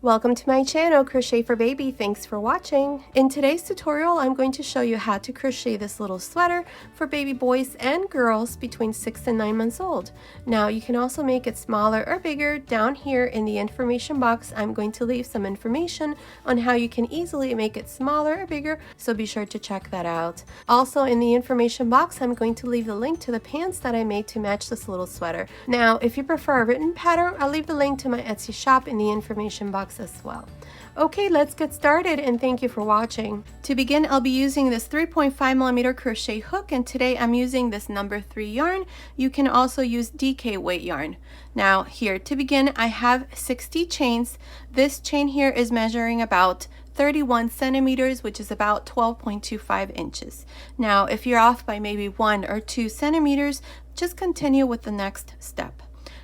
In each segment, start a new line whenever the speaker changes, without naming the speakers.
Welcome to my channel, Crochet for Baby. Thanks for watching. In today's tutorial, I'm going to show you how to crochet this little sweater for baby boys and girls between 6 and 9 months old. Now, you can also make it smaller or bigger. Down here in the information box, I'm going to leave some information on how you can easily make it smaller or bigger, so be sure to check that out. Also, in the information box, I'm going to leave the link to the pants that I made to match this little sweater. Now, if you prefer a written pattern, I'll leave the link to my Etsy shop in the information box as well. Okay, let's get started, and thank you for watching. To begin, I'll be using this 3.5mm crochet hook, and today I'm using this number 3 yarn. You can also use DK weight yarn. Now here, to begin, I have 60 chains. This chain here is measuring about 31 centimeters, which is about 12.25 inches. Now, if you're off by maybe 1 or 2 centimeters, just continue with the next step.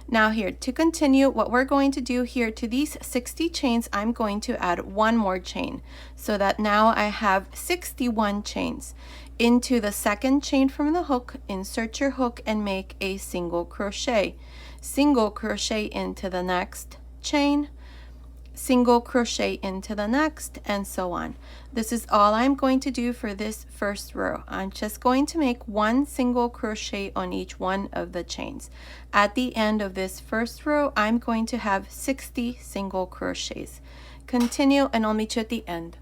Now here, to continue, what we're going to do here to these 60 chains, I'm going to add one more chain, so that now I have 61 chains. Into the second chain from the hook, insert your hook and make a single crochet. Single crochet into the next chain, single crochet into the next, and so on. This is all I'm going to do for this first row. I'm just going to make one single crochet on each one of the chains. At the end of this first row, I'm going to have 60 single crochets. Continue, and I'll meet you at the end.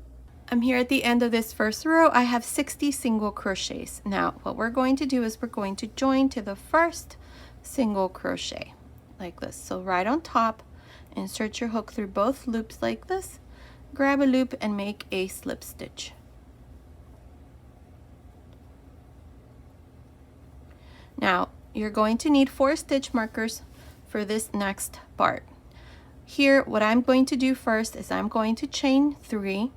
I'm here at the end of this first row. I have 60 single crochets. Now what we're going to do is we're going to join to the first single crochet like this. So right on top, insert your hook through both loops like this, grab a loop and make a slip stitch. Now you're going to need 4 stitch markers for this next part. Here, what I'm going to do first is I'm going to chain 3,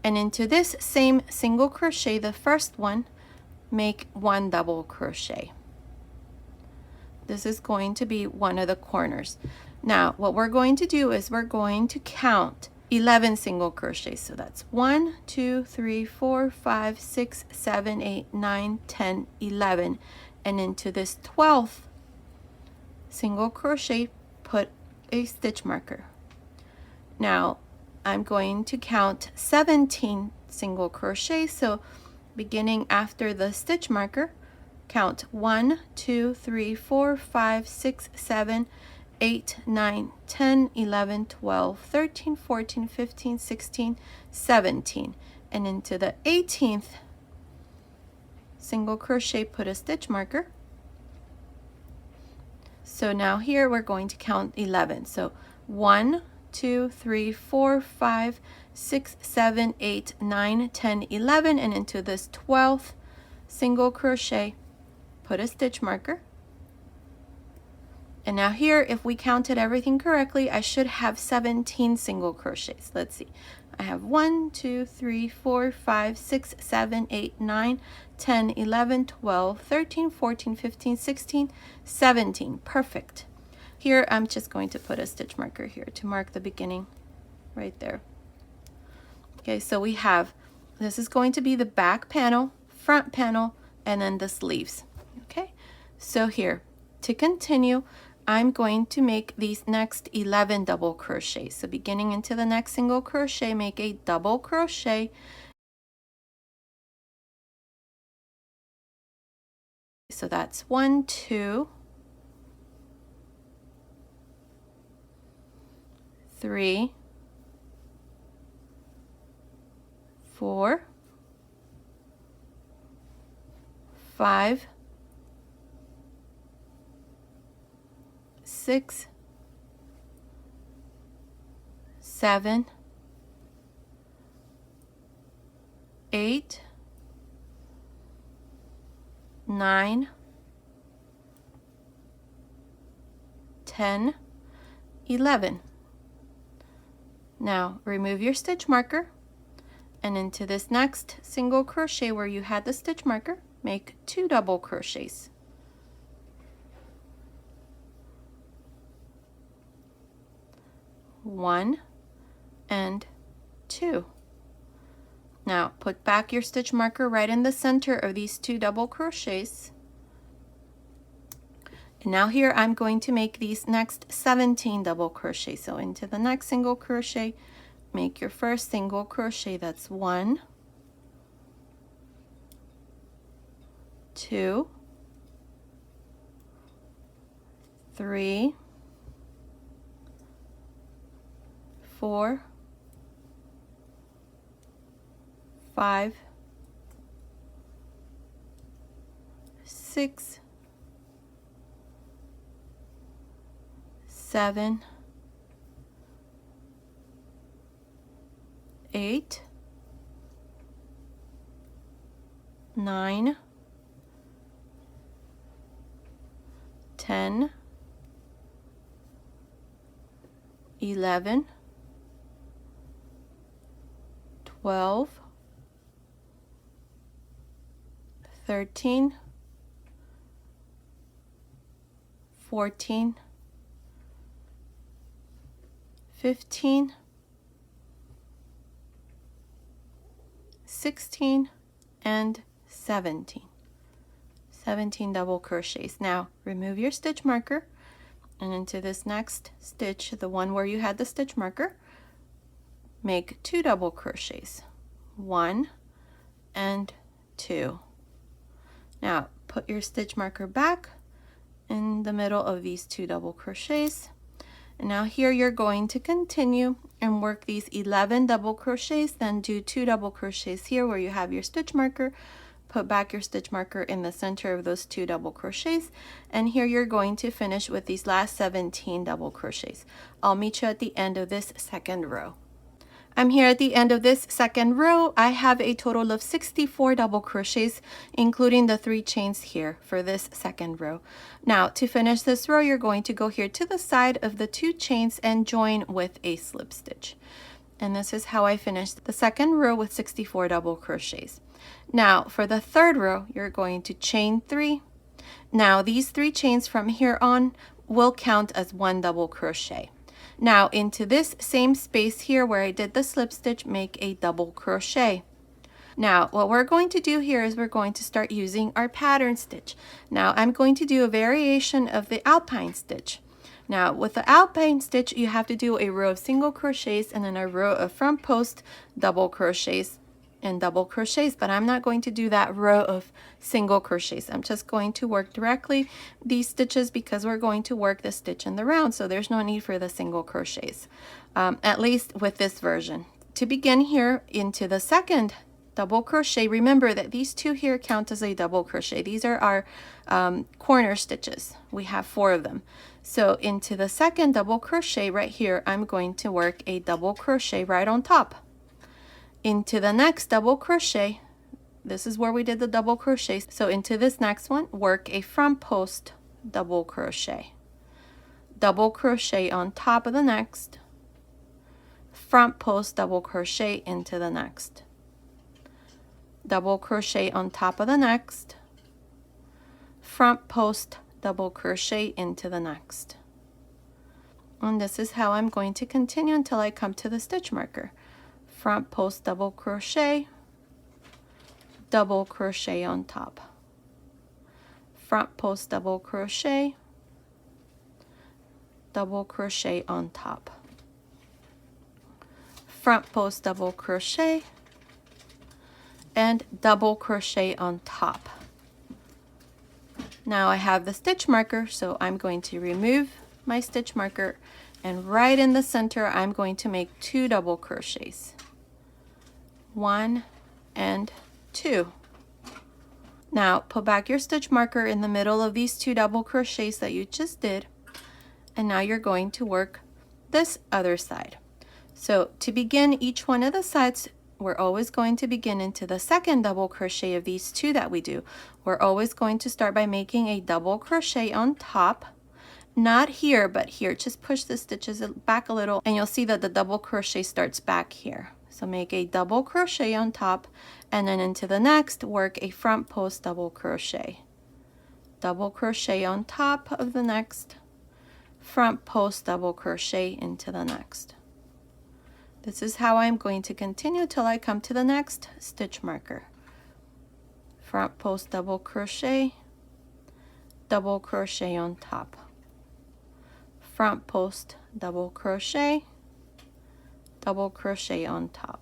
and into this same single crochet, the first one, make 1 double crochet. This is going to be one of the corners. Now what we're going to do is we're going to count 11 single crochets. So that's 1, 2, 3, 4, 5, 6, 7, 8, 9, 10, 11. And into this 12th single crochet, put a stitch marker. Now I'm going to count 17 single crochets. So beginning after the stitch marker, count 1, 2, 3, 4, 5, 6, 7, 8, 9, 10, 11, 12, 13, 14, 15, 16, 17. And into the 18th single crochet, put a stitch marker. So now here we're going to count 11. So 1, 2, 3, 4, 5, 6, 7, 8, 9, 10, 11. And into this 12th single crochet, put a stitch marker. And now here, if we counted everything correctly, I should have 17 single crochets. Let's see. I have 1, 2, 3, 4, 5, 6, 7, 8, 9, 10, 11, 12, 13, 14, 15, 16, 17. Perfect. Here, I'm just going to put a stitch marker here to mark the beginning right there. Okay, so we have, this is going to be the back panel, front panel, and then the sleeves. Okay, so here, to continue, I'm going to make these next 11 double crochets. So beginning into the next single crochet, make a double crochet. So that's 1, 2, 3, 4, 5, 6, 7, 8, 9, 10, 11. Now remove your stitch marker, and into this next single crochet where you had the stitch marker, make 2 double crochets. One and 2. Now put back your stitch marker right in the center of these 2 double crochets. And now here I'm going to make these next 17 double crochet. So into the next single crochet, make your first single crochet. That's 1, 2, 3, 4, 5, 6, 7, 8, 9, 10, 11, 12, 13, 14, 15, 16, and 17. 17 double crochets. Now remove your stitch marker, and into this next stitch, the one where you had the stitch marker, make 2 double crochets. 1 and 2. Now put your stitch marker back in the middle of these 2 double crochets. And now here you're going to continue and work these 11 double crochets, then do 2 double crochets here where you have your stitch marker. Put back your stitch marker in the center of those 2 double crochets, and here you're going to finish with these last 17 double crochets. I'll meet you at the end of this second row. I'm here at the end of this second row. I have a total of 64 double crochets, including the 3 chains here for this second row. Now to finish this row, you're going to go here to the side of the 2 chains and join with a slip stitch. And this is how I finished the second row with 64 double crochets. Now for the third row, you're going to chain 3. Now these 3 chains from here on will count as 1 double crochet. Now into this same space here where I did the slip stitch, make a double crochet. Now what we're going to do here is we're going to start using our pattern stitch. Now I'm going to do a variation of the Alpine stitch. Now with the Alpine stitch, you have to do a row of single crochets and then a row of front post double crochets and double crochets, but I'm not going to do that row of single crochets. I'm just going to work directly these stitches because we're going to work the stitch in the round, so there's no need for the single crochets, at least with this version. To begin here into the second double crochet, remember that these 2 here count as a double crochet. These are our corner stitches. We have 4 of them. So into the second double crochet right here, I'm going to work a double crochet right on top. Into the next double crochet, this is where we did the double crochet. So into this next one, work a front post double crochet. Double crochet on top of the next. Front post double crochet into the next. Double crochet on top of the next. Front post double crochet into the next. And this is how I'm going to continue until I come to the stitch marker. Front post double crochet, double crochet on top. Front post double crochet, double crochet on top. Front post double crochet, and double crochet on top. Now I have the stitch marker, so I'm going to remove my stitch marker, and right in the center I'm going to make 2 double crochets. 1 and 2. Now put back your stitch marker in the middle of these 2 double crochets that you just did, and now you're going to work this other side. So to begin each one of the sides, we're always going to begin into the second double crochet of these 2 that we do. We're always going to start by making a double crochet on top. Not here, but here. Just push the stitches back a little and you'll see that the double crochet starts back here. So make a double crochet on top, and then into the next, work a front post double crochet. Double crochet on top of the next, front post double crochet into the next. This is how I'm going to continue till I come to the next stitch marker. Front post double crochet, double crochet on top, front post, double crochet on top.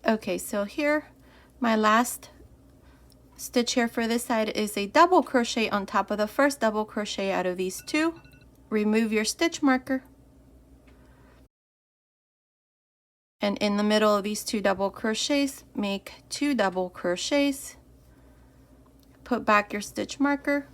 Okay, so here my last stitch here for this side is a double crochet on top of the first double crochet out of these two. Remove your stitch marker, and in the middle of these two double crochets, make 2 double crochets. Put back your stitch marker,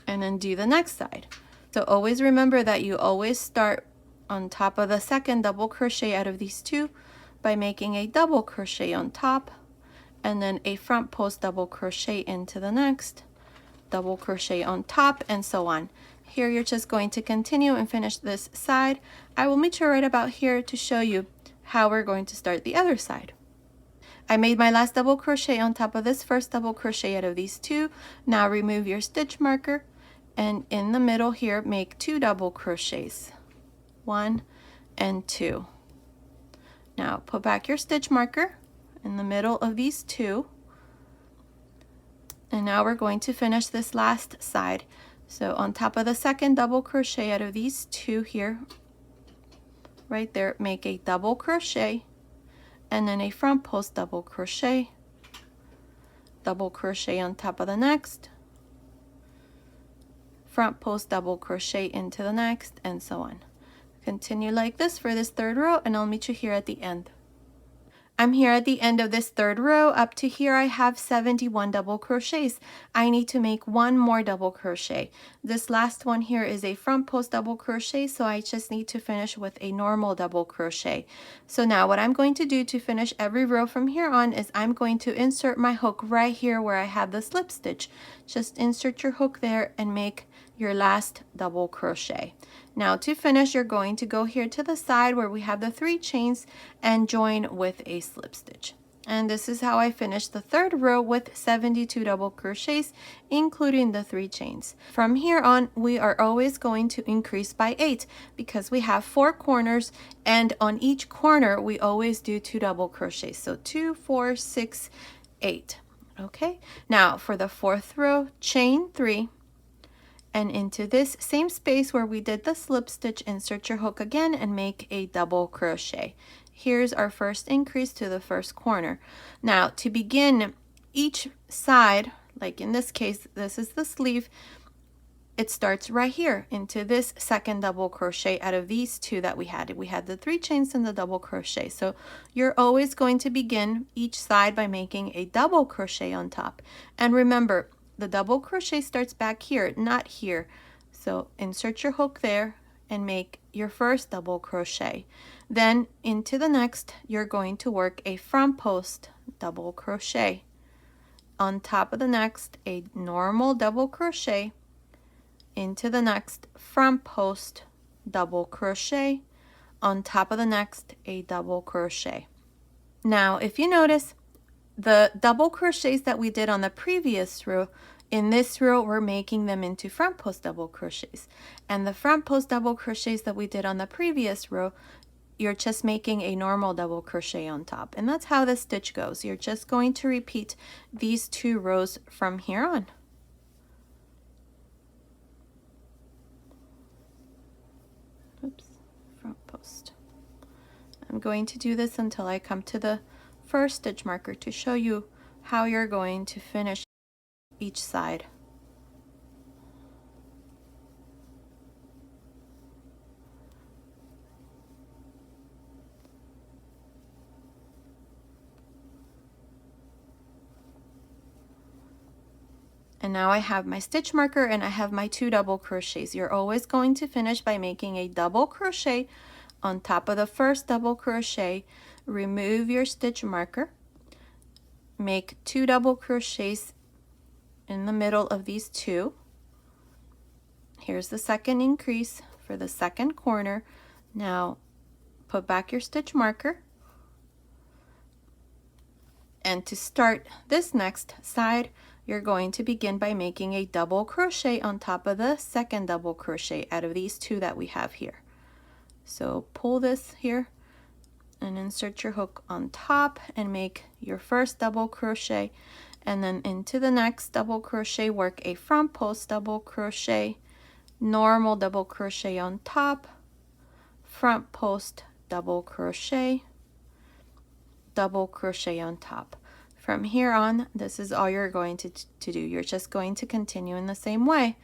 and then do the next side. So always remember that you always start on top of the second double crochet out of these two by making a double crochet on top, and then a front post double crochet into the next, double crochet on top, and so on. Here you're just going to continue and finish this side. I will meet you right about here to show you how we're going to start the other side. I made my last double crochet on top of this first double crochet out of these two. Now remove your stitch marker, and in the middle here make 2 double crochets, 1 and 2. Now put back your stitch marker in the middle of these two, and now we're going to finish this last side. So on top of the second double crochet out of these two here, right there, make a double crochet, and then a front post double crochet on top of the next, front post double crochet into the next, and so on. Continue like this for this third row, and I'll meet you here at the end. I'm here at the end of this third row. Up to here I have 71 double crochets. I need to make 1 more double crochet. This last one here is a front post double crochet, so I just need to finish with a normal double crochet. So now what I'm going to do to finish every row from here on is I'm going to insert my hook right here where I have the slip stitch. Just insert your hook there and make your last double crochet. Now to finish, you're going to go here to the side where we have the 3 chains and join with a slip stitch. And this is how I finished the third row with 72 double crochets, including the 3 chains. From here on, we are always going to increase by 8 because we have 4 corners, and on each corner we always do 2 double crochets. So 2, 4, 6, 8. Okay, now for the 4th row, chain 3. And into this same space where we did the slip stitch, insert your hook again and make a double crochet. Here's our first increase to the first corner. Now to begin each side, like in this case, this is the sleeve, it starts right here into this second double crochet out of these 2 that we had. We had the 3 chains and the double crochet. So you're always going to begin each side by making a double crochet on top. And remember, the double crochet starts back here, not here. So insert your hook there and make your first double crochet. Then into the next, you're going to work a front post double crochet. On top of the next, a normal double crochet. Into the next, front post double crochet. On top of the next, a double crochet. Now, if you notice, the double crochets that we did on the previous row, in this row we're making them into front post double crochets, and the front post double crochets that we did on the previous row, you're just making a normal double crochet on top. And that's how the stitch goes. You're just going to repeat these 2 rows from here on. Oops, front post. I'm going to do this until I come to the first stitch marker to show you how you're going to finish each side. And now I have my stitch marker and I have my 2 double crochets. You're always going to finish by making a double crochet on top of the first double crochet. Remove your stitch marker, make 2 double crochets in the middle of these 2. here's the second increase for the second corner. Now put back your stitch marker, and to start this next side, you're going to begin by making a double crochet on top of the second double crochet out of these two that we have here. So pull this here and insert your hook on top and make your first double crochet, and then into the next double crochet work a front post double crochet, normal double crochet on top, front post double crochet, double crochet on top. From here on, this is all you're going to do. You're just going to continue in the same way.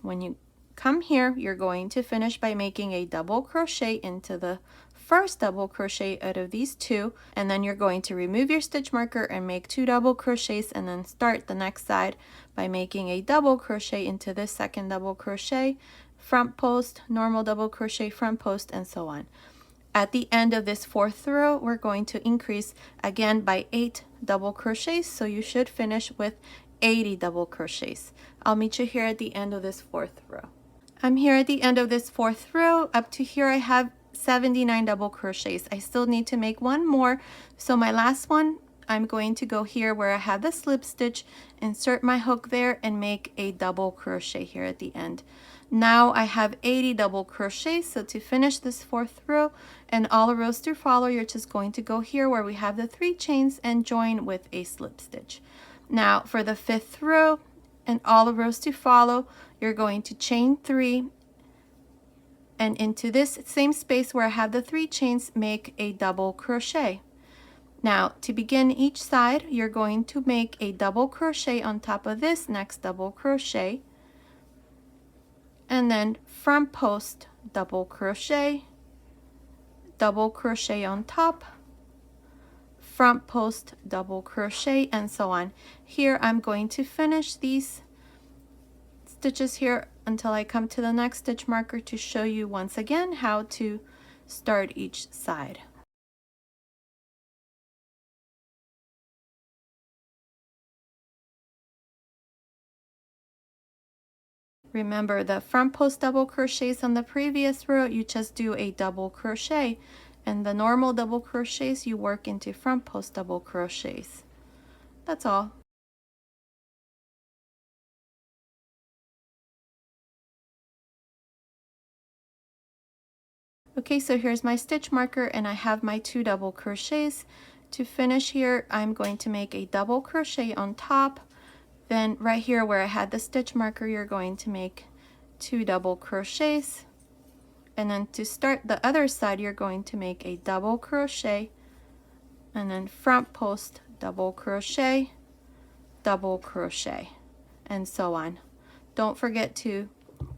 When you come here, you're going to finish by making a double crochet into the first double crochet out of these two, and then you're going to remove your stitch marker and make 2 double crochets, and then start the next side by making a double crochet into this second double crochet, front post, normal double crochet, front post, and so on. At the end of this 4th row, we're going to increase again by 8 double crochets, so you should finish with 80 double crochets. I'll meet you here at the end of this 4th row. I'm here at the end of this 4th row. Up to here I have 79 double crochets. I still need to make one more, so my last one, I'm going to go here where I have the slip stitch, insert my hook there, and make a double crochet here at the end. Now I have 80 double crochets, so to finish this 4th row and all the rows to follow, you're just going to go here where we have the 3 chains and join with a slip stitch. Now for the 5th row and all the rows to follow, you're going to chain 3, and into this same space where I have the 3 chains, make a double crochet. Now to begin each side, you're going to make a double crochet on top of this next double crochet, and then front post double crochet on top, front post double crochet, and so on. Here I'm going to finish these stitches here until I come to the next stitch marker to show you once again how to start each side. Remember the front post double crochets on the previous row, you just do a double crochet, and the normal double crochets you work into front post double crochets. That's all. Okay, so here's my stitch marker and I have my 2 double crochets. To finish here, I'm going to make a double crochet on top. Then right here where I had the stitch marker, you're going to make 2 double crochets. And then to start the other side, you're going to make a double crochet, and then front post double crochet, and so on. Don't forget to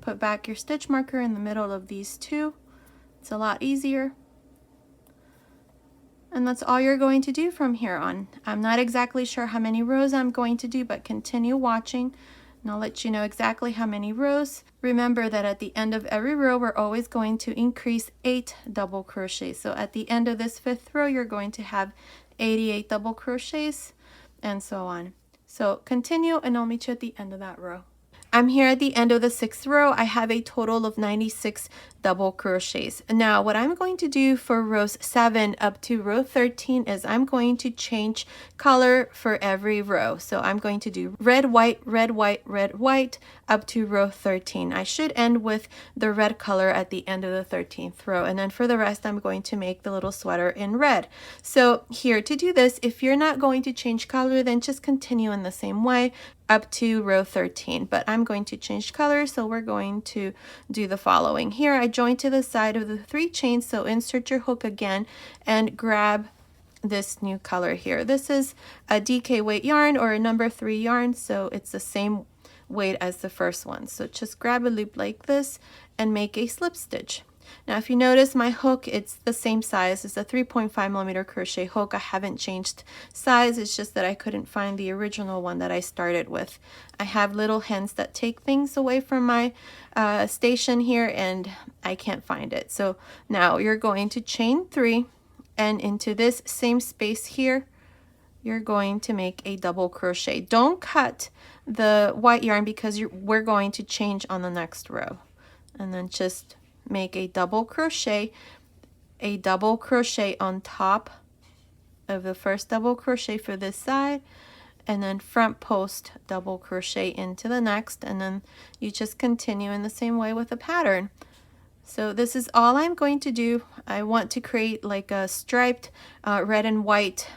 put back your stitch marker in the middle of these 2. It's a lot easier. And that's all you're going to do from here on. I'm not exactly sure how many rows I'm going to do, but continue watching and I'll let you know exactly how many rows. Remember that at the end of every row, we're always going to increase 8 double crochets. So at the end of this 5th row, you're going to have 88 double crochets and so on. So continue and I'll meet you at the end of that row. I'm here at the end of the 6th row. I have a total of 96 double crochets. Now what I'm going to do for rows 7 up to row 13 is I'm going to change color for every row. So I'm going to do red, white, red, white, red, white up to row 13. I should end with the red color at the end of the 13th row, and then for the rest I'm going to make the little sweater in red. So here to do this, if you're not going to change color, then just continue in the same way up to row 13, but I'm going to change color, so we're going to do the following. Here I join to the side of the 3 chains, so insert your hook again and grab this new color here. This is a DK weight yarn or a number 3 yarn, so it's the same weight as the first one. So just grab a loop like this and make a slip stitch. Now if you notice my hook, it's the same size. It's a 3.5mm crochet hook. I haven't changed size. It's just that I couldn't find the original one that I started with. I have little hens that take things away from my station here and I can't find it. So now you're going to chain 3, and into this same space here you're going to make a double crochet. Don't cut the white yarn because we're going to change on the next row. And then just make a double crochet on top of the first double crochet for this side, and then front post double crochet into the next, and then you just continue in the same way with the pattern. So this is all I'm going to do. I want to create like a striped red and white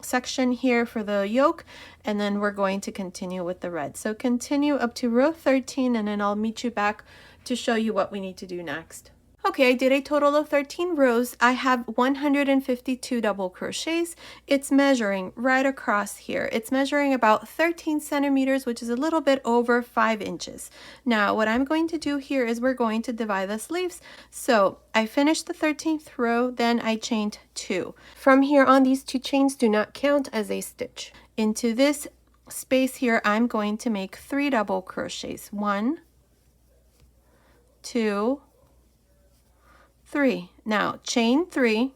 section here for the yoke, and then we're going to continue with the red. So continue up to row 13, and then I'll meet you back to show you what we need to do next. Okay, I did a total of 13 rows. I have 152 double crochets. It's measuring right across here. It's measuring about 13 centimeters, which is a little bit over 5 inches. Now, what I'm going to do here is we're going to divide the sleeves. So I finished the 13th row, then I chained 2. From here on, these 2 chains do not count as a stitch. Into this space here, I'm going to make 3 double crochets. 1, 2, 3. Now chain 3.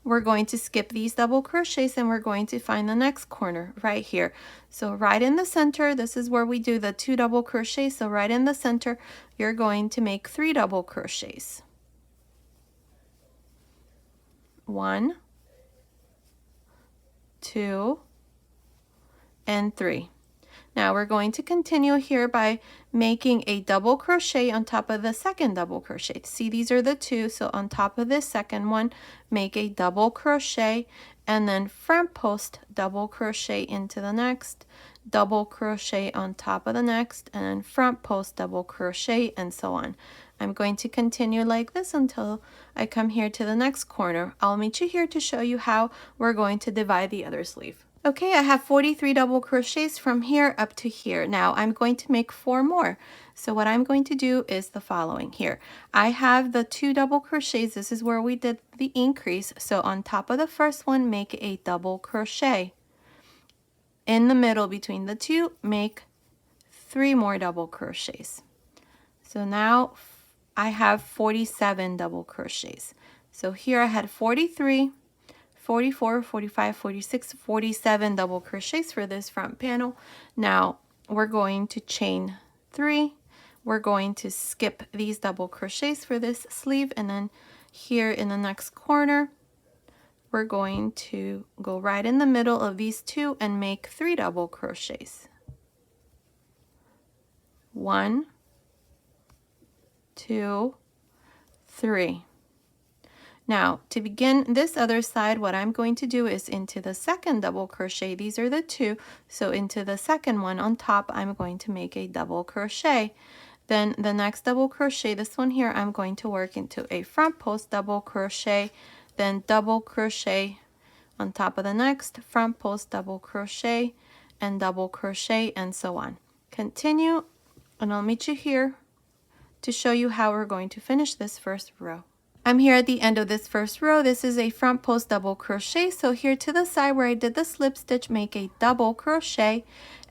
We're going to skip these double crochets and we're going to find the next corner right here. So right in the center, this is where we do the 2 double crochets. So right in the center, you're going to make 3 double crochets. 1, 2, and 3. Now we're going to continue here by making a double crochet on top of the second double crochet. See, these are the 2, so on top of this second one, make a double crochet, and then front post double crochet into the next, double crochet on top of the next, and then front post double crochet, and so on. I'm going to continue like this until I come here to the next corner. I'll meet you here to show you how we're going to divide the other sleeve. Okay, I have 43 double crochets from here up to here. Now I'm going to make 4 more. So what I'm going to do is the following here. I have the 2 double crochets. This is where we did the increase. So on top of the first one, make a double crochet. In the middle between the 2, make 3 more double crochets. So now I have 47 double crochets. So here I had 43, 44, 45, 46, 47 double crochets for this front panel. Now we're going to chain 3. We're going to skip these double crochets for this sleeve, and then here in the next corner, we're going to go right in the middle of these 2 and make 3 double crochets. 1, 2, 3. Now, to begin this other side, what I'm going to do is into the second double crochet. These are the 2. So into the second one on top, I'm going to make a double crochet. Then the next double crochet, this one here, I'm going to work into a front post double crochet, then double crochet on top of the next, front post double crochet, and double crochet, and so on. Continue, and I'll meet you here to show you how we're going to finish this first row. I'm here at the end of this first row. This is a front post double crochet. So here to the side where I did the slip stitch, make a double crochet.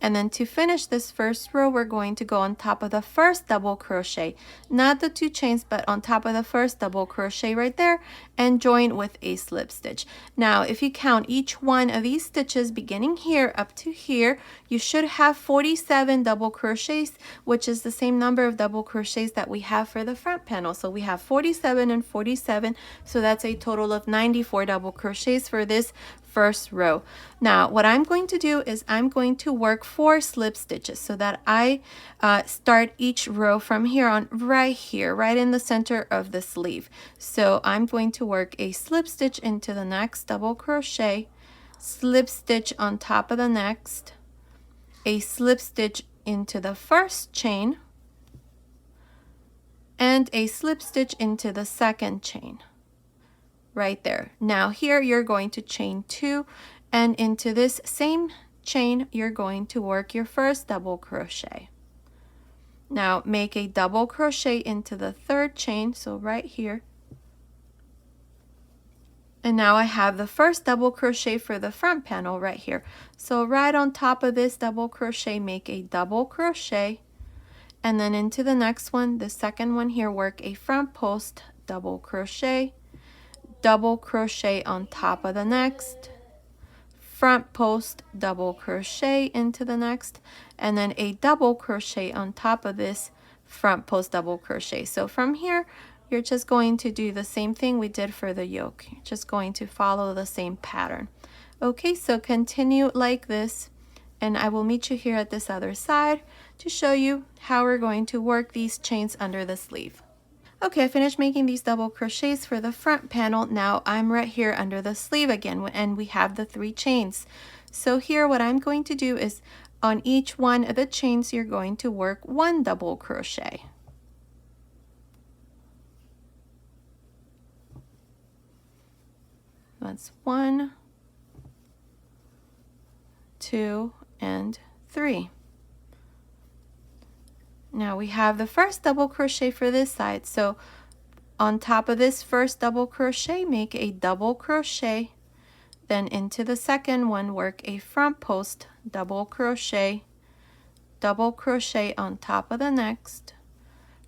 And then to finish this first row, we're going to go on top of the first double crochet, not the 2 chains, but on top of the first double crochet right there, and join with a slip stitch. Now, if you count each one of these stitches beginning here up to here, you should have 47 double crochets, which is the same number of double crochets that we have for the front panel. So we have 47 and 47, so that's a total of 94 double crochets for this first row. Now what I'm going to do is I'm going to work 4 slip stitches so that I start each row from here on right here, right in the center of the sleeve. So I'm going to work a slip stitch into the next double crochet, slip stitch on top of the next, a slip stitch into the first chain, and a slip stitch into the second chain. Right there. Now here you're going to chain 2, and into this same chain you're going to work your first double crochet. Now make a double crochet into the third chain, so right here. And now I have the first double crochet for the front panel right here. So right on top of this double crochet, make a double crochet, and then into the next one, the second one here, work a front post double crochet, double crochet on top of the next, front post double crochet into the next, and then a double crochet on top of this front post double crochet. So from here, you're just going to do the same thing we did for the yoke. You're just going to follow the same pattern. Okay, so continue like this, and I will meet you here at this other side to show you how we're going to work these chains under the sleeve. Okay, I finished making these double crochets for the front panel. Now I'm right here under the sleeve again, and we have the 3 chains. So here what I'm going to do is on each one of the chains, you're going to work 1 double crochet. That's 1, 2, and 3. Now we have the first double crochet for this side. So on top of this first double crochet, make a double crochet. Then into the second one, work a front post double crochet on top of the next,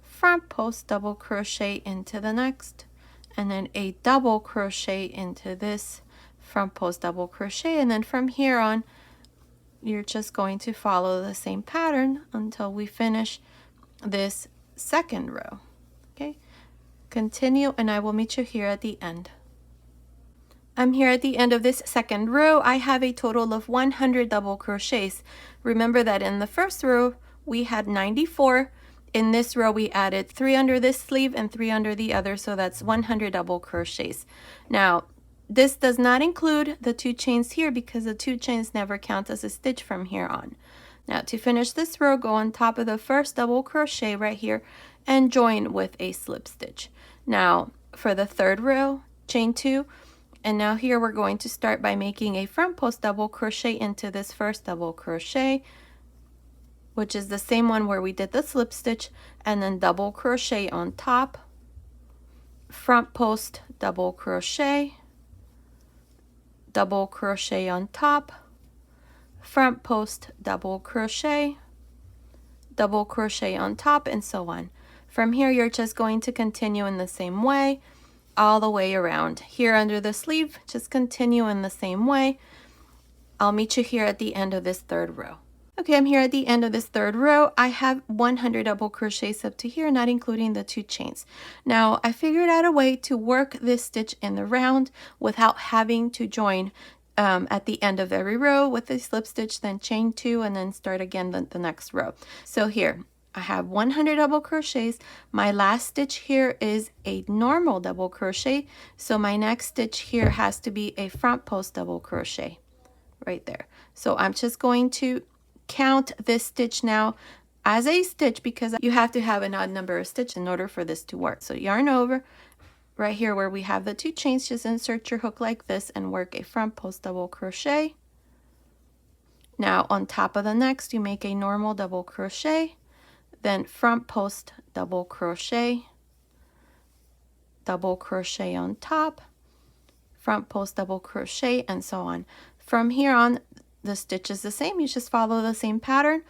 front post double crochet into the next, and then a double crochet into this front post double crochet. And then from here on, you're just going to follow the same pattern until we finish this second row. Okay, continue, and I will meet you here at the end. I'm here at the end of this second row. I have a total of 100 double crochets. Remember that in the first row we had 94. In this row we added 3 under this sleeve and 3 under the other, so that's 100 double crochets. Now this does not include the 2 chains here because the 2 chains never count as a stitch from here on. Now to finish this row, go on top of the first double crochet right here and join with a slip stitch. Now for the third row, chain 2, and now here we're going to start by making a front post double crochet into this first double crochet, which is the same one where we did the slip stitch, and then double crochet on top, front post double crochet on top, front post double crochet on top, and so on. From here you're just going to continue in the same way all the way around. Here under the sleeve, just continue in the same way. I'll meet you here at the end of this third row. Okay, I'm here at the end of this third row. I have 100 double crochets up to here, not including the 2 chains. Now I figured out a way to work this stitch in the round without having to join at the end of every row with a slip stitch, then chain 2, and then start again the next row. So here I have 100 double crochets. My last stitch here is a normal double crochet, so my next stitch here has to be a front post double crochet right there. So I'm just going to count this stitch now as a stitch because you have to have an odd number of stitches in order for this to work. So yarn over right here where we have the 2 chains, just insert your hook like this and work a front post double crochet. Now on top of the next, you make a normal double crochet, then front post double crochet on top, front post double crochet, and so on. From here on, the stitch is the same. You just follow the same pattern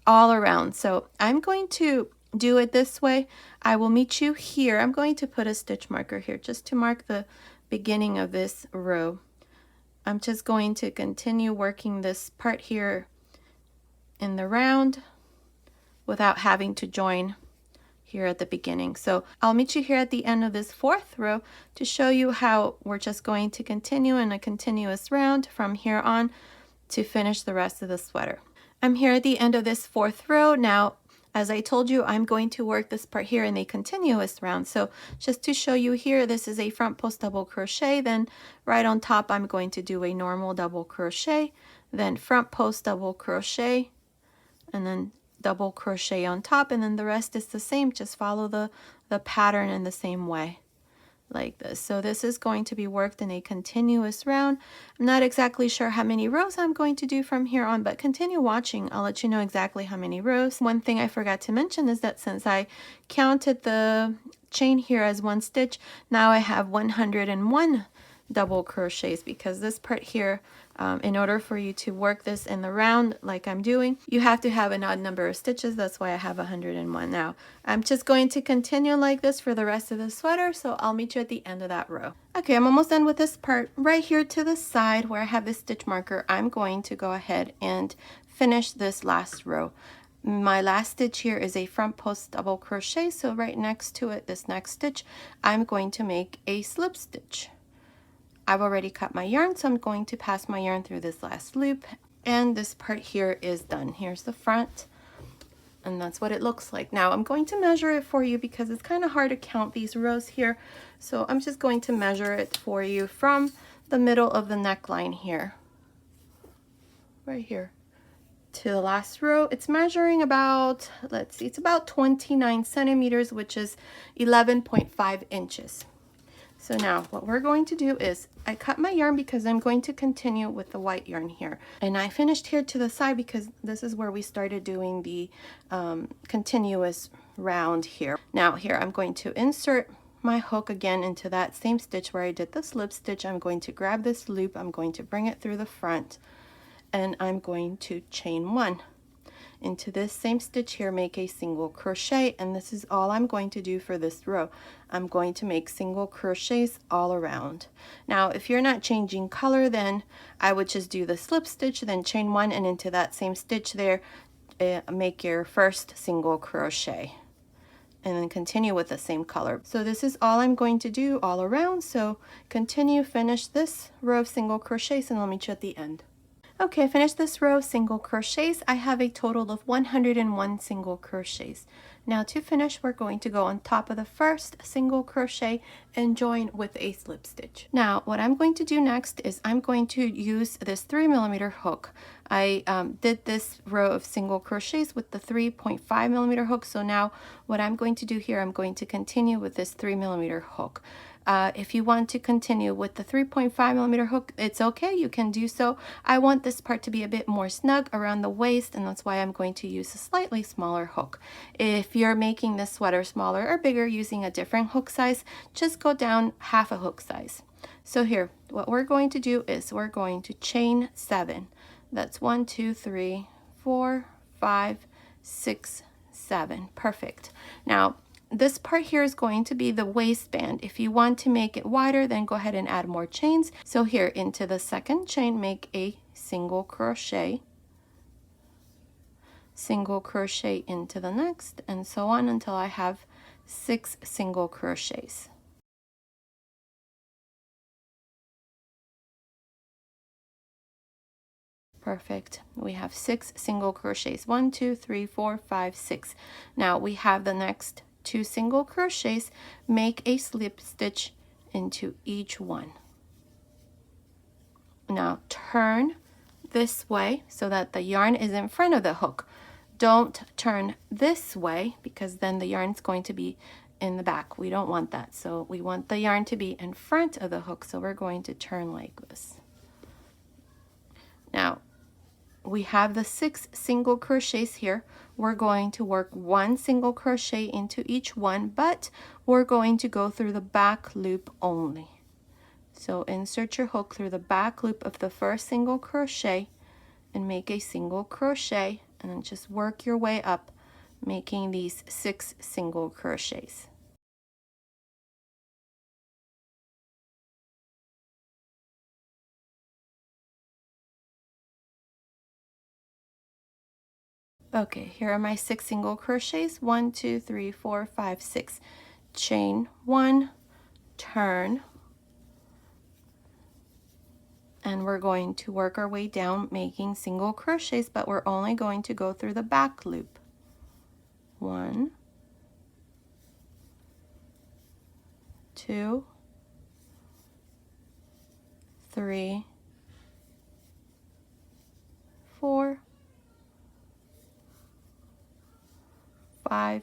all around. So I'm going to do it this way. I will meet you here. I'm going to put a stitch marker here just to mark the beginning of this row. I'm just going to continue working this part here in the round without having to join here at the beginning. So I'll meet you here at the end of this 4th row to show you how we're just going to continue in a continuous round from here on to finish the rest of the sweater. I'm here at the end of this 4th row. Now, as I told you, I'm going to work this part here in a continuous round. So just to show you here, this is a front post double crochet. Then right on top, I'm going to do a normal double crochet, then front post double crochet, and then double crochet on top, and then the rest is the same. Just follow the pattern in the same way like this. So this is going to be worked in a continuous round. I'm not exactly sure how many rows I'm going to do from here on, but continue watching. I'll let you know exactly how many rows. One thing I forgot to mention is that since I counted the chain here as 1 stitch, now I have 101 double crochets, because this part here, in order for you to work this in the round like I'm doing, you have to have an odd number of stitches. That's why I have 101. Now I'm just going to continue like this for the rest of the sweater, so I'll meet you at the end of that row. Okay, I'm almost done with this part. Right here to the side where I have this stitch marker, I'm going to go ahead and finish this last row. My last stitch here is a front post double crochet, so right next to it, this next stitch, I'm going to make a slip stitch. I've already cut my yarn, so I'm going to pass my yarn through this last loop, and this part here is done. Here's the front, and that's what it looks like. Now I'm going to measure it for you because it's kind of hard to count these rows here, so I'm just going to measure it for you from the middle of the neckline here, right here, to the last row. It's measuring about, let's see, it's about 29 centimeters, which is 11.5 inches. So now what we're going to do is, I cut my yarn because I'm going to continue with the white yarn here. And I finished here to the side because this is where we started doing the continuous round here. Now here I'm going to insert my hook again into that same stitch where I did the slip stitch. I'm going to grab this loop, I'm going to bring it through the front, and I'm going to chain one. Into this same stitch here, make a single crochet, and this is all I'm going to do for this row. I'm going to make single crochets all around. Now if you're not changing color, then I would just do the slip stitch, then chain one, and into that same stitch there, make your first single crochet, and then continue with the same color. So this is all I'm going to do all around, so continue, finish this row of single crochets, and I'll meet you at the end. Okay, I finished this row of single crochets. I have a total of 101 single crochets. Now to finish, we're going to go on top of the first single crochet and join with a slip stitch. Now what I'm going to do next is I'm going to use this 3mm hook. I did this row of single crochets with the 3.5mm hook, so now what I'm going to do here, I'm going to continue with this 3mm hook. If you want to continue with the 3.5mm hook, it's okay, you can do so. I want this part to be a bit more snug around the waist, and that's why I'm going to use a slightly smaller hook. If you're making this sweater smaller or bigger using a different hook size, just go down half a hook size. So here, what we're going to do is we're going to chain 7. That's 1, 2, 3, 4, 5, 6, 7. Perfect. Now this part here is going to be the waistband. If you want to make it wider, then go ahead and add more chains. So here, into the second chain, make a single crochet, single crochet into the next, and so on until I have 6 single crochets. Perfect. We have 6 single crochets. 1, 2, 3, 4, 5, 6. Now we have the next 2 single crochets. Make a slip stitch into each one. Now turn this way so that the yarn is in front of the hook. Don't turn this way because then the yarn is going to be in the back. We don't want that. So we want the yarn to be in front of the hook. So we're going to turn like this. Now we have the 6 single crochets here. We're going to work 1 single crochet into each one, but we're going to go through the back loop only. So insert your hook through the back loop of the first single crochet and make a single crochet, and then just work your way up, making these 6 single crochets. Okay, here are my 6 single crochets. 1, 2, 3, 4, 5, 6. Chain 1, turn, and we're going to work our way down making single crochets, but we're only going to go through the back loop. 1, 2, 3, 4, 5,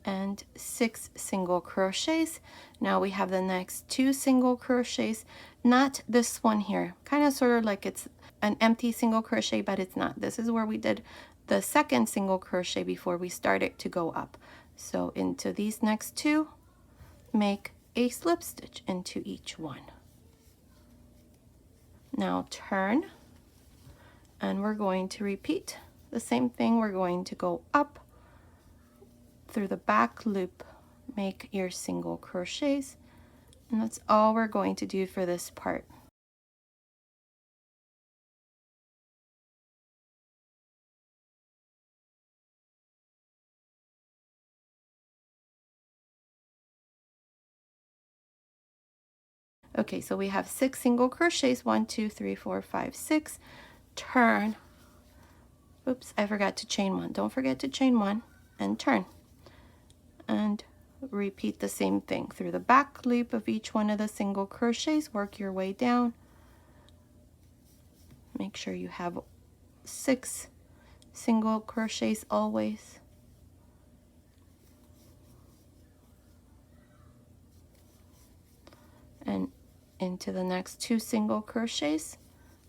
and 6 single crochets. Now we have the next 2 single crochets, not this one here, kind of sort of like it's an empty single crochet, but it's not. This is where we did the second single crochet before we started to go up. So into these next 2, make a slip stitch into each one. Now turn, and we're going to repeat the same thing. We're going to go up through the back loop, make your single crochets, and that's all we're going to do for this part. Okay, so we have 6 single crochets, 1, 2, 3, 4, 5, 6. Turn. Oops, I forgot to chain one. Don't forget to chain one and turn. And repeat the same thing through the back loop of each one of the single crochets. Work your way down. Make sure you have 6 single crochets always. And into the next 2 single crochets,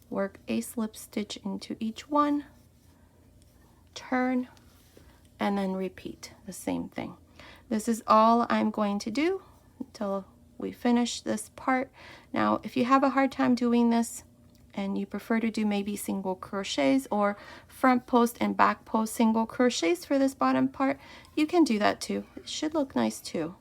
work a slip stitch into each one, turn, and then repeat the same thing. This is all I'm going to do until we finish this part. Now, if you have a hard time doing this and you prefer to do maybe single crochets or front post and back post single crochets for this bottom part, you can do that too. It should look nice too.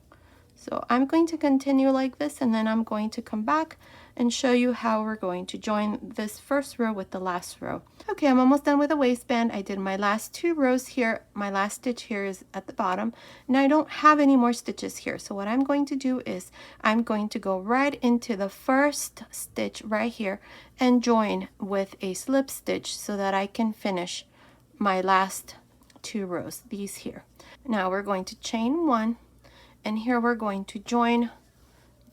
So I'm going to continue like this, and then I'm going to come back and show you how we're going to join this first row with the last row. Okay, I'm almost done with the waistband. I did my last 2 rows here. My last stitch here is at the bottom, and I don't have any more stitches here. So what I'm going to do is I'm going to go right into the first stitch right here and join with a slip stitch so that I can finish my last 2 rows, these here. Now we're going to chain 1. And here we're going to join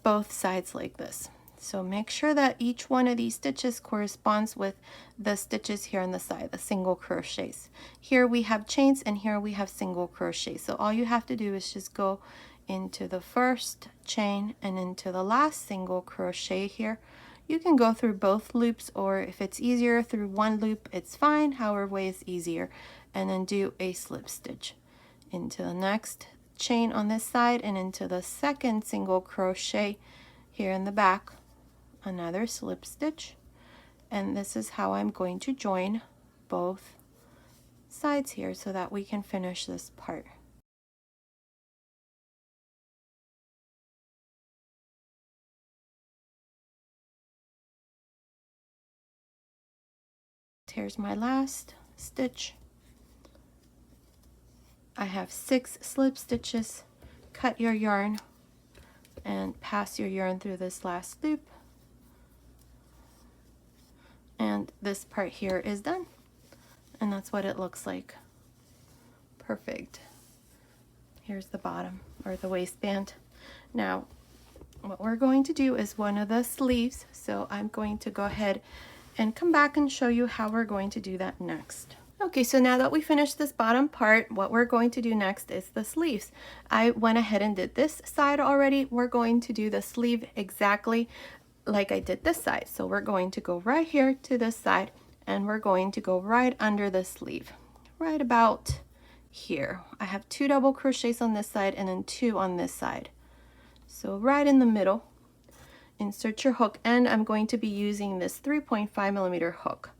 both sides like this. So make sure that each one of these stitches corresponds with the stitches here on the side, the single crochets. Here we have chains and here we have single crochets. So all you have to do is just go into the first chain and into the last single crochet here. You can go through both loops, or if it's easier through one loop, it's fine, however way is easier. And then do a slip stitch into the next chain on this side and into the second single crochet here in the back, another slip stitch, and this is how I'm going to join both sides here so that we can finish this part. Here's my last stitch. I have 6 slip stitches. Cut your yarn and pass your yarn through this last loop, and this part here is done, and that's what it looks like. Perfect. Here's the bottom, or the waistband. Now what we're going to do is one of the sleeves, so I'm going to go ahead and come back and show you how we're going to do that next. Okay, so now that we finished this bottom part, what we're going to do next is the sleeves. I went ahead and did this side already. We're going to do the sleeve exactly like I did this side. So we're going to go right here to this side, and we're going to go right under the sleeve, right about here. I have 2 double crochets on this side and then 2 on this side. So right in the middle, insert your hook, and I'm going to be using this 3.5mm hook.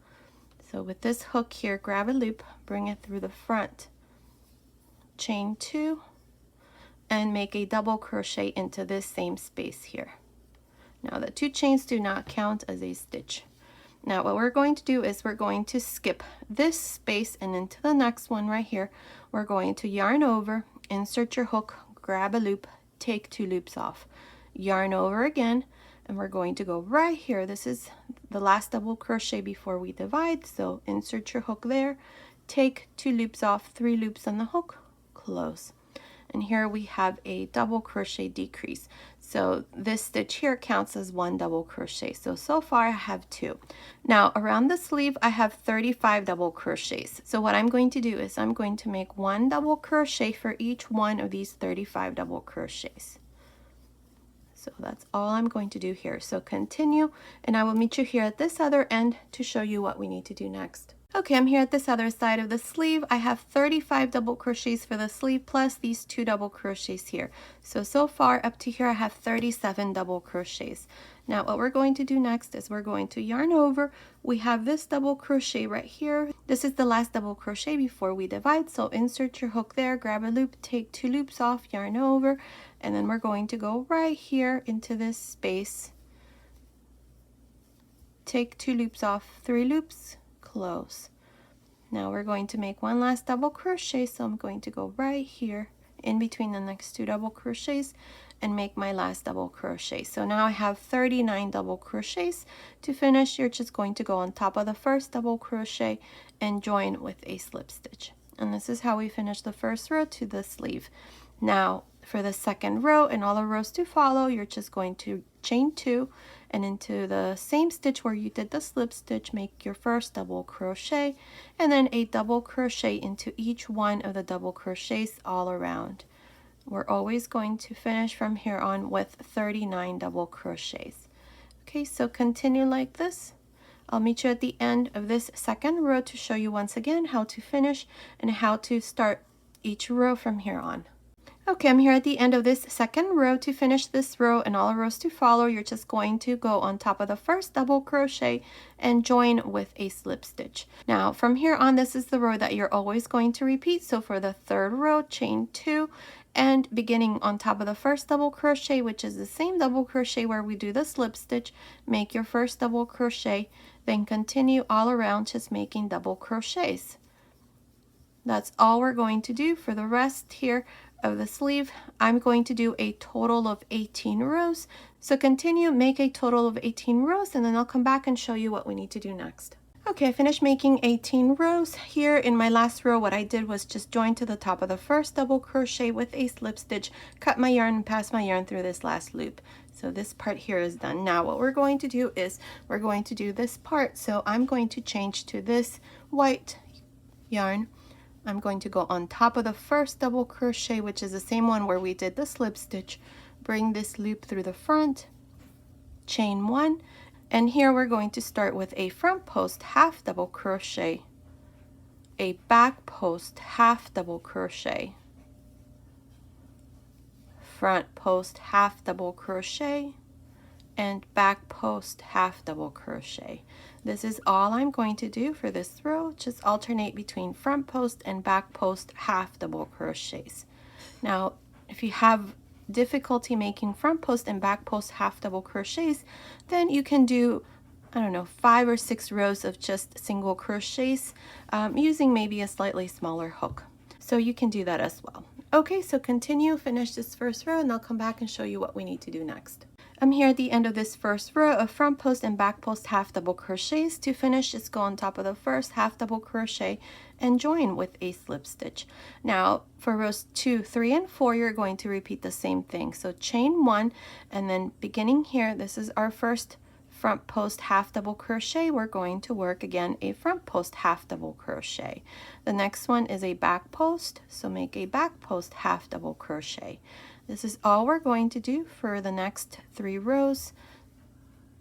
So with this hook here, grab a loop, bring it through the front, chain 2, and make a double crochet into this same space here. Now the 2 chains do not count as a stitch. Now what we're going to do is we're going to skip this space, and into the next one right here, we're going to yarn over, insert your hook, grab a loop, take 2 loops off, yarn over again, and we're going to go right here. This is the last double crochet before we divide, so insert your hook there, take 2 loops off, 3 loops on the hook, close. And here we have a double crochet decrease. So this stitch here counts as 1 double crochet. So far I have 2. Now around the sleeve I have 35 double crochets. So what I'm going to do is I'm going to make 1 double crochet for each one of these 35 double crochets. So that's all I'm going to do here. So continue, and I will meet you here at this other end to show you what we need to do next. Okay, I'm here at this other side of the sleeve. I have 35 double crochets for the sleeve plus these 2 double crochets here. So far up to here I have 37 double crochets. Now what we're going to do next is we're going to yarn over. We have this double crochet right here. This is the last double crochet before we divide. So insert your hook there, grab a loop, take 2 loops off, yarn over, and then we're going to go right here into this space. Take 2 loops off, 3 loops, close. Now we're going to make one last double crochet, so I'm going to go right here in between the next 2 double crochets and make my last double crochet. So now I have 39 double crochets. To finish, you're just going to go on top of the first double crochet and join with a slip stitch. And this is how we finish the first row to the sleeve. Now for the second row and all the rows to follow, you're just going to chain 2 and into the same stitch where you did the slip stitch, make your first double crochet and then a double crochet into each one of the double crochets all around. We're always going to finish from here on with 39 double crochets. Okay, so continue like this. I'll meet you at the end of this second row to show you once again how to finish and how to start each row from here on. Okay, I'm here at the end of this second row. To finish this row and all the rows to follow, you're just going to go on top of the first double crochet and join with a slip stitch. Now from here on, this is the row that you're always going to repeat. So for the third row, chain 2 and beginning on top of the first double crochet, which is the same double crochet where we do the slip stitch, make your first double crochet, then continue all around just making double crochets. That's all we're going to do for the rest here of the sleeve. I'm going to do a total of 18 rows. So continue, make a total of 18 rows, and then I'll come back and show you what we need to do next. Okay, I finished making 18 rows. Here in my last row, what I did was just join to the top of the first double crochet with a slip stitch, cut my yarn and pass my yarn through this last loop. So this part here is done. Now what we're going to do is we're going to do this part. So I'm going to change to this white yarn. I'm going to go on top of the first double crochet, which is the same one where we did the slip stitch, bring this loop through the front, chain 1, and here we're going to start with a front post half double crochet, a back post half double crochet, front post half double crochet, and back post half double crochet. This is all I'm going to do for this row. Just alternate between front post and back post half double crochets. Now if you have difficulty making front post and back post half double crochets, then you can do, I don't know, 5 or 6 rows of just single crochets using maybe a slightly smaller hook. So you can do that as well. Okay, so continue, finish this first row, and I'll come back and show you what we need to do next. I'm here at the end of this first row of front post and back post half double crochets. To finish, just go on top of the first half double crochet and join with a slip stitch. Now for rows 2, 3, and 4, you're going to repeat the same thing. So chain 1, and then beginning here, this is our first front post half double crochet. We're going to work again a front post half double crochet. The next one is a back post, so make a back post half double crochet. This is all we're going to do for the next 3 rows,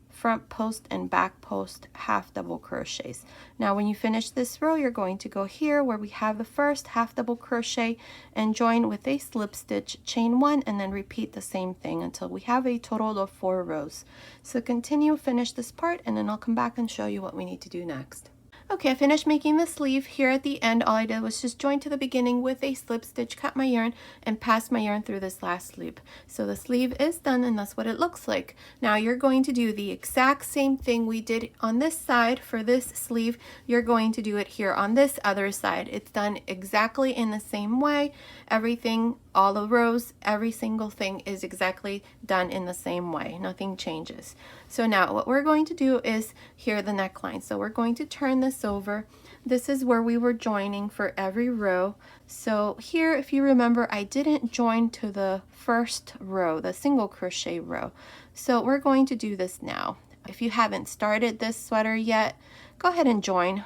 front post and back post half double crochets. Now when you finish this row, you're going to go here where we have the first half double crochet and join with a slip stitch, chain 1, and then repeat the same thing until we have a total of 4 rows. So continue, finish this part, and then I'll come back and show you what we need to do next. Okay, I finished making the sleeve. Here at the end, all I did was just join to the beginning with a slip stitch, cut my yarn, and pass my yarn through this last loop. So the sleeve is done, and that's what it looks like. Now you're going to do the exact same thing we did on this side for this sleeve. You're going to do it here on this other side. It's done exactly in the same way. Everything, all the rows, every single thing is exactly done in the same way. Nothing changes. So now what we're going to do is here the neckline. So we're going to turn this over. This is where we were joining for every row. So here, if you remember, I didn't join to the first row, the single crochet row. So we're going to do this now. If you haven't started this sweater yet, go ahead and join.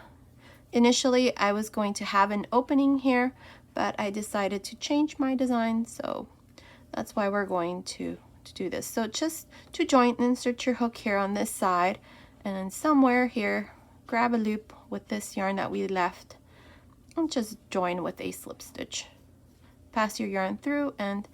Initially, I was going to have an opening here, but I decided to change my design, so that's why we're going to do this. So just to join, insert your hook here on this side, and then somewhere here, grab a loop, with this yarn that we left and just join with a slip stitch. Pass your yarn through and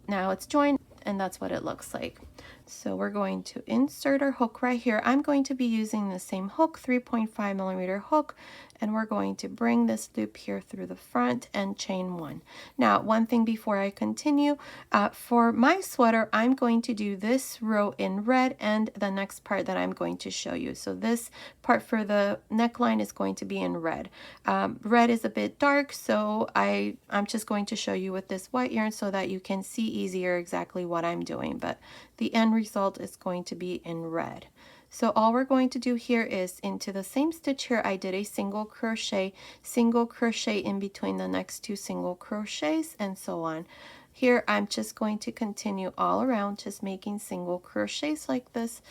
now it's joined, and that's what it looks like. So we're going to insert our hook right here. I'm going to be using the same hook, 3.5mm hook, and we're going to bring this loop here through the front and chain one. Now, one thing before I continue, for my sweater, I'm going to do this row in red and the next part that I'm going to show you. So this part for the neckline is going to be in red. Red is a bit dark, so I'm just going to show you with this white yarn so that you can see easier exactly what I'm doing, but the end result is going to be in red. So all we're going to do here is into the same stitch here, I did a single crochet in between the next two single crochets and so on. Here I'm just going to continue all around, just making single crochets like this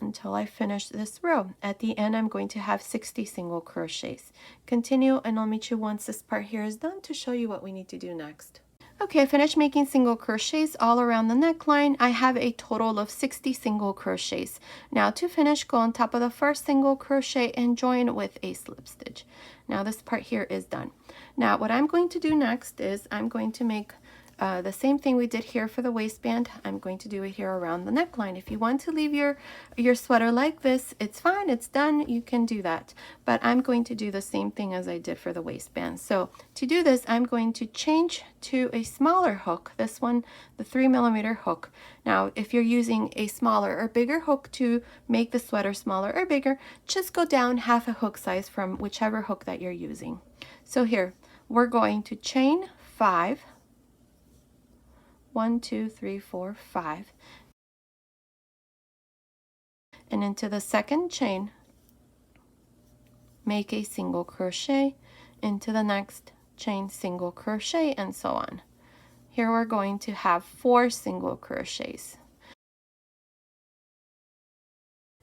until I finish this row. At the end, I'm going to have 60 single crochets. Continue, and I'll meet you once this part here is done to show you what we need to do next. Okay, I finished making single crochets all around the neckline. I have a total of 60 single crochets. Now to finish, go on top of the first single crochet and join with a slip stitch. Now this part here is done. Now what I'm going to do next is I'm going to make the same thing we did here for the waistband. I'm going to do it here around the neckline. If you want to leave your sweater like this, it's fine, it's done, you can do that. But I'm going to do the same thing as I did for the waistband. So to do this, I'm going to change to a smaller hook, this one, the 3mm hook. Now, if you're using a smaller or bigger hook to make the sweater smaller or bigger, just go down half a hook size from whichever hook that you're using. So here, we're going to chain 5, 1, 2, 3, 4, 5, and into the second chain, make a single crochet, into the next chain single crochet, and so on. Here we're going to have 4 single crochets.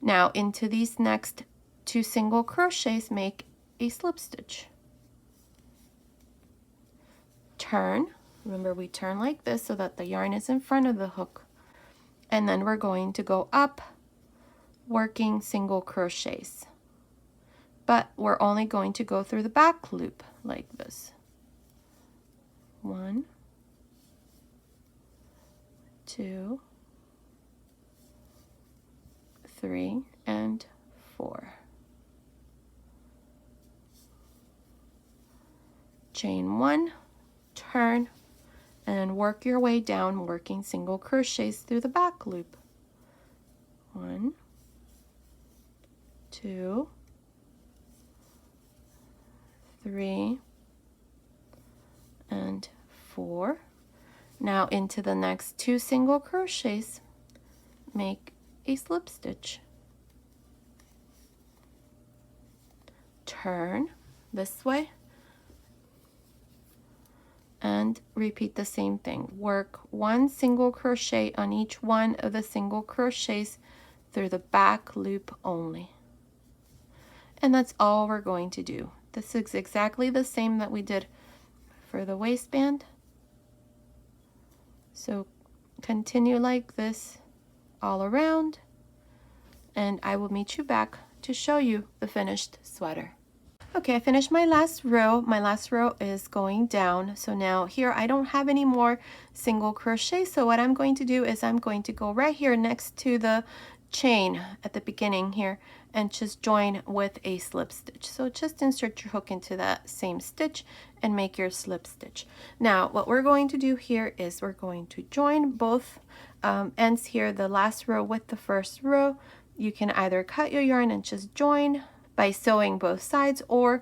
Now into these next 2 single crochets, make a slip stitch. Turn. Remember, we turn like this so that the yarn is in front of the hook. And then we're going to go up, working single crochets. But we're only going to go through the back loop like this. 1, 2, 3, and 4. Chain 1, turn, and then work your way down, working single crochets through the back loop. 1, 2, 3, and 4. Now into the next 2 single crochets, make a slip stitch. Turn this way, and repeat the same thing. Work 1 single crochet on each one of the single crochets through the back loop only. And that's all we're going to do. This is exactly the same that we did for the waistband. So continue like this all around, and I will meet you back to show you the finished sweater. Okay, I finished my last row. My last row is going down. So now here I don't have any more single crochet. So what I'm going to do is I'm going to go right here next to the chain at the beginning here and just join with a slip stitch. So just insert your hook into that same stitch and make your slip stitch. Now what we're going to do here is we're going to join both ends here, the last row with the first row. You can either cut your yarn and just join by sewing both sides, or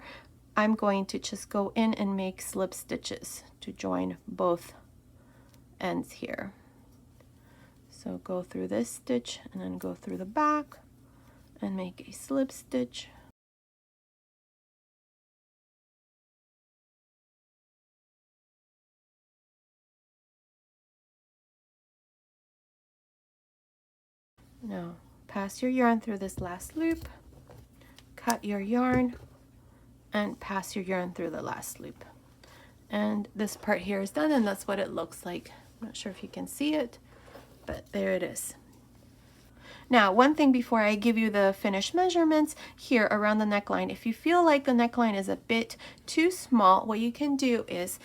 I'm going to just go in and make slip stitches to join both ends here. So go through this stitch and then go through the back and make a slip stitch. Now pass your yarn through this last loop, cut your yarn, and pass your yarn through the last loop. And this part here is done, and that's what it looks like. I'm not sure if you can see it, but there it is. Now, one thing before I give you the finished measurements here around the neckline, if you feel like the neckline is a bit too small, what you can do is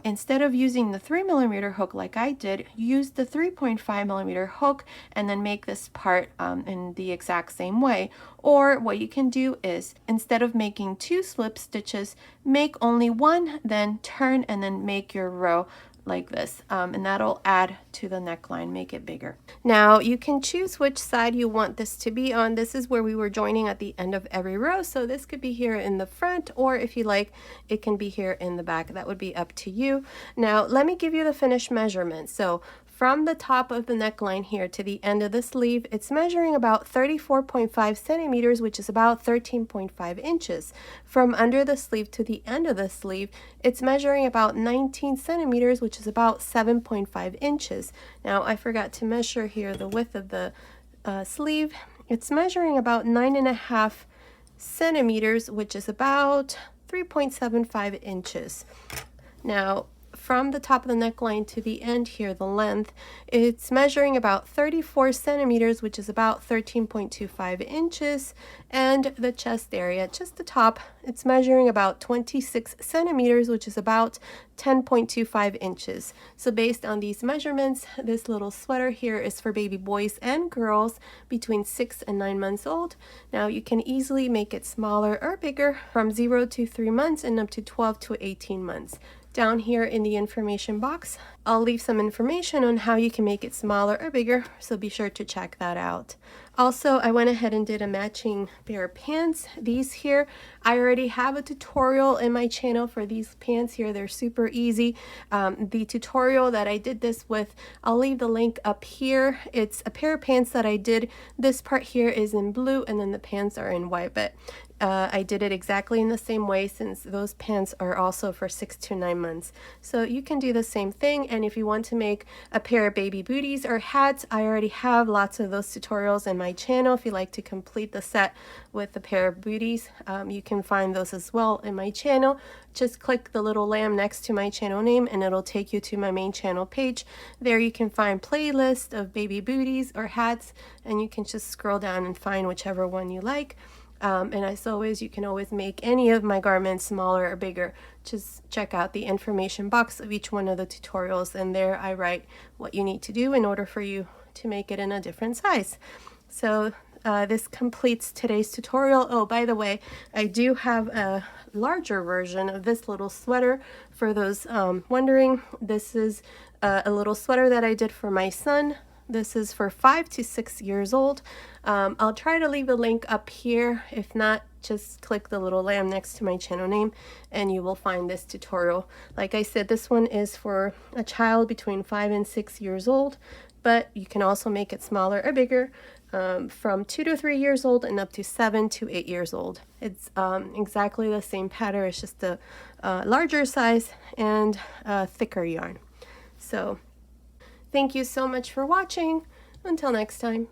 instead of using the 3mm hook like I did, use the 3.5mm hook and then make this part in the exact same way. Or what you can do is, instead of making 2 slip stitches, make only 1, then turn and then make your row like this, and that'll add to the neckline, make it bigger. Now you can choose which side you want this to be on. This is where we were joining at the end of every row, so this could be here in the front, or if you like, it can be here in the back. That would be up to you. Now let me give you the finished measurement. So from the top of the neckline here to the end of the sleeve, it's measuring about 34.5 centimeters, which is about 13.5 inches. From under the sleeve to the end of the sleeve, it's measuring about 19 centimeters, which is about 7.5 inches. Now, I forgot to measure here the width of the sleeve. It's measuring about 9.5 centimeters, which is about 3.75 inches. Now, from the top of the neckline to the end here, the length, it's measuring about 34 centimeters, which is about 13.25 inches. And the chest area, just the top, it's measuring about 26 centimeters, which is about 10.25 inches. So based on these measurements, this little sweater here is for baby boys and girls between 6 and 9 months old. Now you can easily make it smaller or bigger from 0 to 3 months and up to 12 to 18 months. Down here in the information box, I'll leave some information on how you can make it smaller or bigger, so be sure to check that out. Also, I went ahead and did a matching pair of pants. These here, I already have a tutorial in my channel for these pants here. They're super easy. The tutorial that I did this with, I'll leave the link up here. It's a pair of pants that I did. This part here is in blue and then the pants are in white, but I did it exactly in the same way since those pants are also for 6 to 9 months. So you can do the same thing, and if you want to make a pair of baby booties or hats, I already have lots of those tutorials in my channel. If you like to complete the set with a pair of booties, you can find those as well in my channel. Just click the little lamb next to my channel name and it'll take you to my main channel page. There you can find playlist of baby booties or hats, and you can just scroll down and find whichever one you like. And as always, you can always make any of my garments smaller or bigger. Just check out the information box of each one of the tutorials, and there I write what you need to do in order for you to make it in a different size. So this completes today's tutorial. Oh, by the way, I do have a larger version of this little sweater for those wondering. This is a little sweater that I did for my son. This is for 5 to 6 years old. I'll try to leave a link up here. If not, just click the little lamb next to my channel name and you will find this tutorial. Like I said, this one is for a child between 5 and 6 years old, but you can also make it smaller or bigger, from 2 to 3 years old and up to 7 to 8 years old. It's exactly the same pattern. It's just a larger size and thicker yarn. So thank you so much for watching. Until next time.